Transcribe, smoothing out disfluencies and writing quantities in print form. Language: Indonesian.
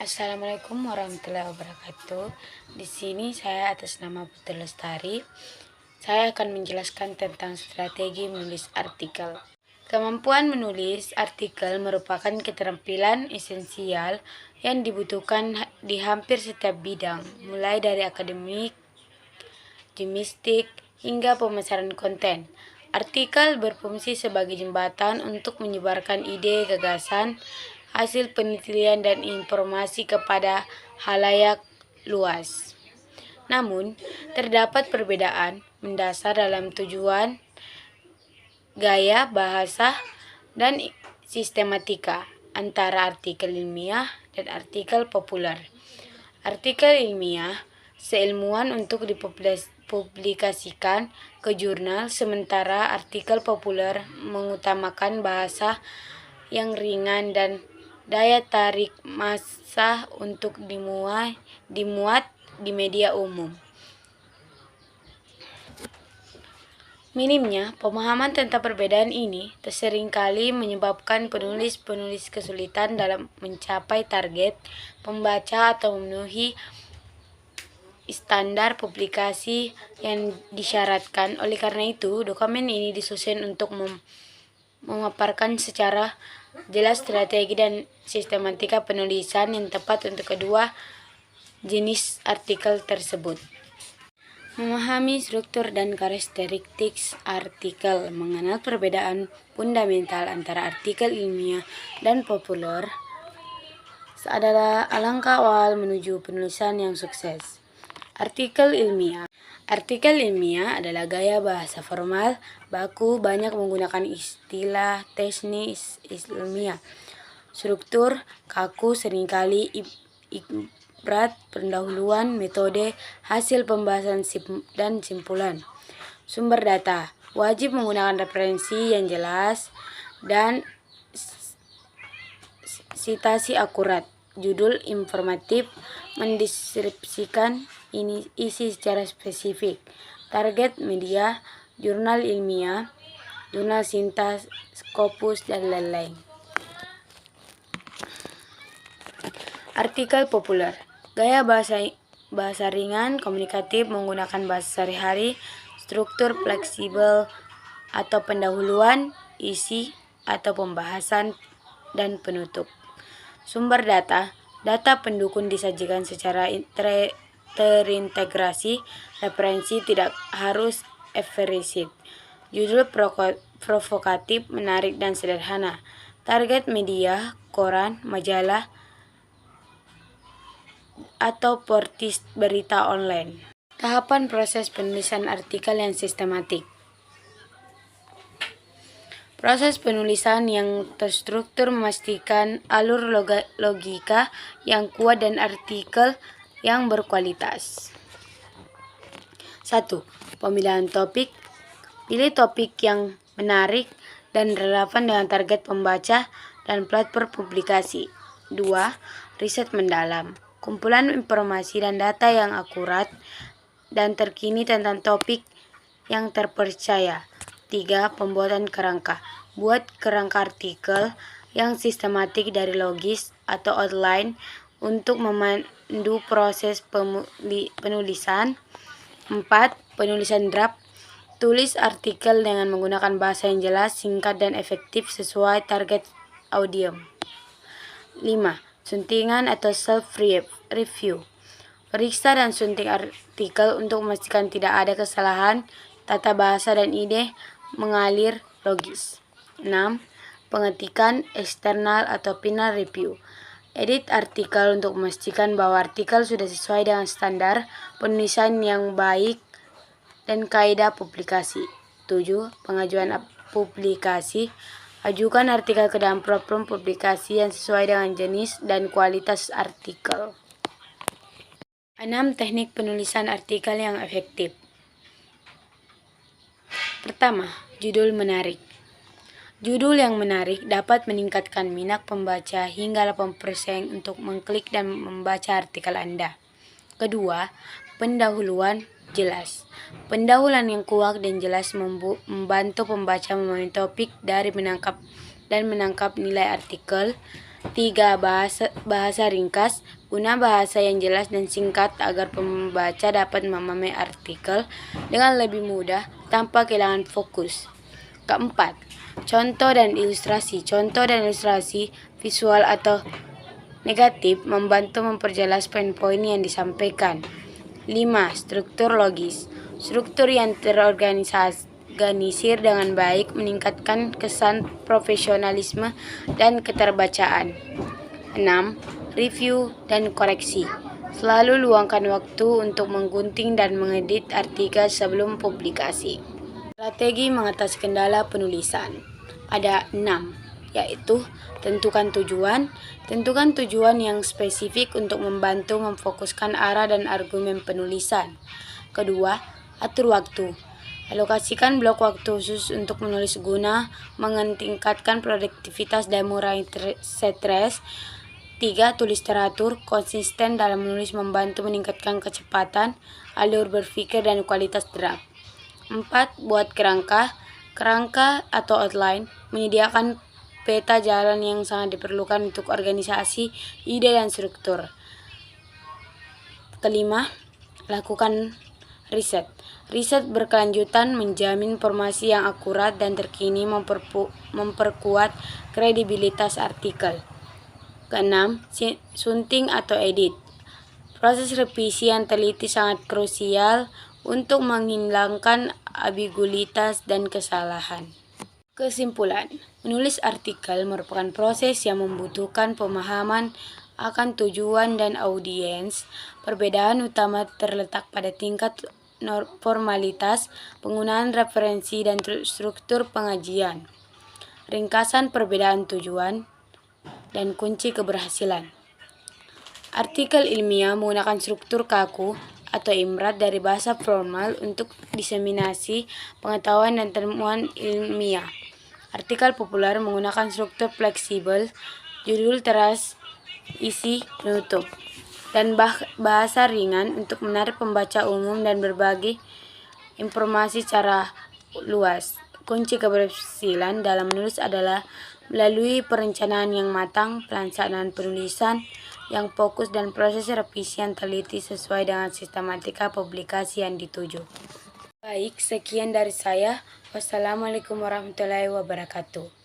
Assalamualaikum warahmatullahi wabarakatuh. Di sini saya atas nama Putri Lestari. Saya akan menjelaskan tentang strategi menulis artikel. Kemampuan menulis artikel merupakan keterampilan esensial yang dibutuhkan di hampir setiap bidang, mulai dari akademik, jurnalistik, hingga pemasaran konten. Artikel berfungsi sebagai jembatan untuk menyebarkan ide, gagasan, hasil penelitian dan informasi kepada halayak luas. Namun, terdapat perbedaan mendasar dalam tujuan, gaya bahasa, dan sistematika antara artikel ilmiah dan artikel populer. Artikel ilmiah seilmuan untuk dipublikasikan ke jurnal, sementara artikel populer mengutamakan bahasa yang ringan dan daya tarik massa untuk dimuat di media umum. Minimnya pemahaman tentang perbedaan ini seringkali menyebabkan penulis-penulis kesulitan dalam mencapai target pembaca atau memenuhi standar publikasi yang disyaratkan. Oleh karena itu, dokumen ini disusun untuk memaparkan secara jelas strategi dan sistematika penulisan yang tepat untuk kedua jenis artikel tersebut. Memahami struktur dan karakteristik artikel, mengenal perbedaan fundamental antara artikel ilmiah dan populer adalah alangkah awal menuju penulisan yang sukses. Artikel ilmiah. Artikel ilmiah adalah gaya bahasa formal, baku, banyak menggunakan istilah teknis ilmiah. Struktur kaku, seringkali ibrat, pendahuluan, metode, hasil pembahasan dan simpulan. Sumber data. Wajib menggunakan referensi yang jelas dan sitasi akurat. Judul informatif, mendeskripsikan isi secara spesifik. Target media, jurnal ilmiah, jurnal sintas, Scopus, dan lain-lain. Artikel populer. Gaya bahasa ringan, komunikatif, menggunakan bahasa sehari-hari, struktur fleksibel atau pendahuluan, isi atau pembahasan, dan penutup. Sumber data. Data pendukung disajikan secara terintegrasi, referensi tidak harus efisien. Judul provokatif, menarik, dan sederhana. Target media, koran, majalah, atau portis berita online. Tahapan proses penulisan artikel yang sistematik. Proses penulisan yang terstruktur memastikan alur logika yang kuat dan artikel yang berkualitas. 1. Pemilihan topik. Pilih topik yang menarik dan relevan dengan target pembaca dan platform publikasi. 2. Riset mendalam. Kumpulan informasi dan data yang akurat dan terkini tentang topik yang terpercaya. 3. Pembuatan kerangka. Buat kerangka artikel yang sistematik dari logis atau outline untuk memandu proses penulisan. 4. Penulisan draft. Tulis artikel dengan menggunakan bahasa yang jelas, singkat, dan efektif sesuai target audiens. 5. Suntingan atau self-review. Periksa dan sunting artikel untuk memastikan tidak ada kesalahan, tata bahasa, dan ide mengalir logis. 6. Pengetikan eksternal atau final review. Edit artikel untuk memastikan bahwa artikel sudah sesuai dengan standar penulisan yang baik dan kaidah publikasi. 7. Pengajuan publikasi. Ajukan artikel ke dalam platform publikasi yang sesuai dengan jenis dan kualitas artikel. 6. Teknik penulisan artikel yang efektif. Pertama, judul menarik. Judul yang menarik dapat meningkatkan minat pembaca hingga 80% untuk mengklik dan membaca artikel Anda. Kedua, pendahuluan jelas. Pendahuluan yang kuat dan jelas membantu pembaca memahami topik dari menangkap nilai artikel. 3. Bahasa ringkas. Guna bahasa yang jelas dan singkat agar pembaca dapat memahami artikel dengan lebih mudah tanpa kehilangan fokus. Keempat, contoh dan ilustrasi. Contoh dan ilustrasi visual atau negatif membantu memperjelas poin-poin yang disampaikan. 5. Struktur logis. Struktur yang terorganisir dengan baik meningkatkan kesan profesionalisme dan keterbacaan. 6. Review dan koreksi. Selalu luangkan waktu untuk menggunting dan mengedit artikel sebelum publikasi. Strategi mengatasi kendala penulisan. Ada 6, yaitu tentukan tujuan. Tentukan tujuan yang spesifik untuk membantu memfokuskan arah dan argumen penulisan. Kedua, atur waktu. Alokasikan blok waktu khusus untuk menulis guna meningkatkan produktivitas dan mengurangi stres. 3. Tulis teratur, konsisten dalam menulis membantu meningkatkan kecepatan, alur berpikir, dan kualitas draft. 4. Buat kerangka. Kerangka atau outline menyediakan peta jalan yang sangat diperlukan untuk organisasi, ide, dan struktur. Kelima, lakukan riset. Riset berkelanjutan menjamin informasi yang akurat dan terkini memperkuat kredibilitas artikel. Keenam, sunting atau edit. Proses revisi yang teliti sangat krusial untuk menghilangkan ambiguitas dan kesalahan. Kesimpulan, menulis artikel merupakan proses yang membutuhkan pemahaman akan tujuan dan audiens. Perbedaan utama terletak pada tingkat formalitas, penggunaan referensi, dan struktur pengajian. Ringkasan perbedaan tujuan dan kunci keberhasilan. Artikel ilmiah menggunakan struktur kaku atau imrat dari bahasa formal untuk diseminasi pengetahuan dan temuan ilmiah. Artikel populer menggunakan struktur fleksibel, judul teras, isi penutup, dan bahasa ringan untuk menarik pembaca umum dan berbagi informasi secara luas. Kunci keberhasilan dalam menulis adalah melalui perencanaan yang matang, pelaksanaan penulisan yang fokus, dan proses revisi yang teliti sesuai dengan sistematika publikasi yang dituju. Baik, sekian dari saya. Wassalamualaikum warahmatullahi wabarakatuh.